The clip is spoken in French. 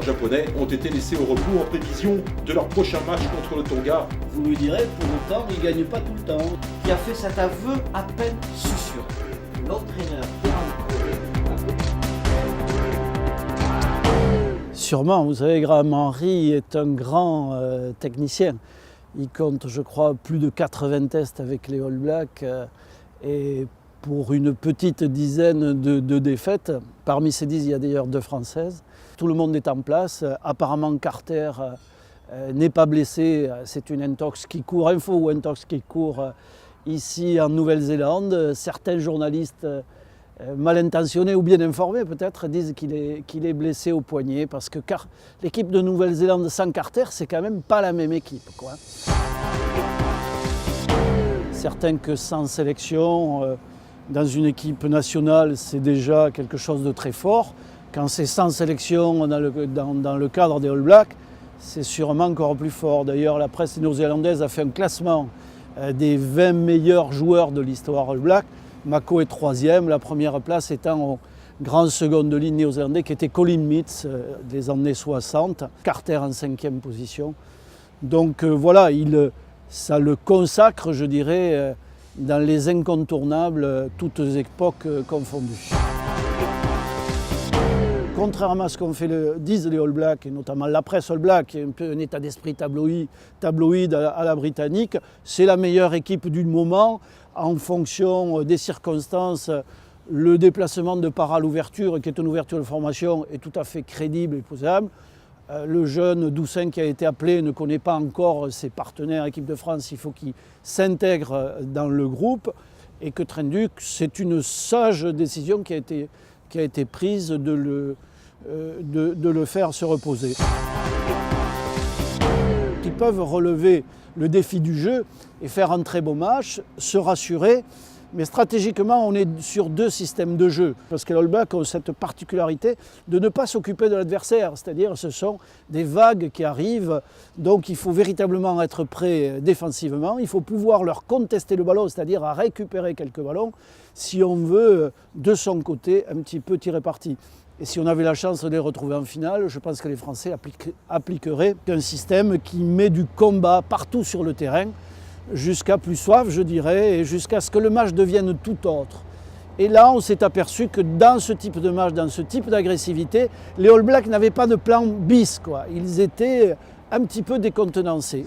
japonais ont été laissés au repos en prévision de leur prochain match contre le Tonga. Vous lui direz, pour autant, il ne gagne pas tout le temps. Qui a fait cet aveu à peine susurré. L'entraîneur Sûrement, vous savez, Graham Henry est un grand technicien. Il compte, je crois, plus de 80 tests avec les All Blacks et pour une petite dizaine de défaites. Parmi ces 10, il y a d'ailleurs 2 Françaises. Tout le monde est en place. Apparemment, Carter n'est pas blessé. C'est une intox qui court, info ou intox qui court ici en Nouvelle-Zélande. Certains journalistes mal intentionnés ou bien informés peut-être disent qu'il est blessé au poignet parce que l'équipe de Nouvelle-Zélande sans Carter, c'est quand même pas la même équipe, quoi. Certain que sans sélection, dans une équipe nationale, c'est déjà quelque chose de très fort. Quand c'est sans sélection dans le cadre des All Blacks, c'est sûrement encore plus fort. D'ailleurs, la presse néo-zélandaise a fait un classement des 20 meilleurs joueurs de l'histoire All Black. Mako est 3e, la première place étant au grand second de ligne néo-zélandais qui était Colin Meads des années 60, Carter en 5e position. Donc voilà, ça le consacre, je dirais, dans les incontournables, toutes époques confondues. Contrairement à ce qu'on disent les All Blacks, et notamment la presse All Black, qui est un peu un état d'esprit tabloïd à la britannique, c'est la meilleure équipe du moment. En fonction des circonstances, le déplacement de Parra à l'ouverture, qui est une ouverture de formation, est tout à fait crédible et posable. Le jeune Doussin qui a été appelé ne connaît pas encore ses partenaires équipe de France, il faut qu'il s'intègre dans le groupe. Et que Trenduc, c'est une sage décision qui a été prise de le faire se reposer. Ils peuvent relever le défi du jeu et faire un très beau match, se rassurer. Mais stratégiquement, on est sur 2 systèmes de jeu. Parce que les All Blacks ont cette particularité de ne pas s'occuper de l'adversaire. C'est-à-dire ce sont des vagues qui arrivent. Donc il faut véritablement être prêt défensivement. Il faut pouvoir leur contester le ballon, c'est-à-dire à récupérer quelques ballons, si on veut, de son côté, un petit peu tirer parti. Et si on avait la chance de les retrouver en finale, je pense que les Français appliqueraient un système qui met du combat partout sur le terrain, jusqu'à plus soif, je dirais, et jusqu'à ce que le match devienne tout autre. Et là, on s'est aperçu que dans ce type de match, dans ce type d'agressivité, les All Blacks n'avaient pas de plan bis, quoi. Ils étaient un petit peu décontenancés.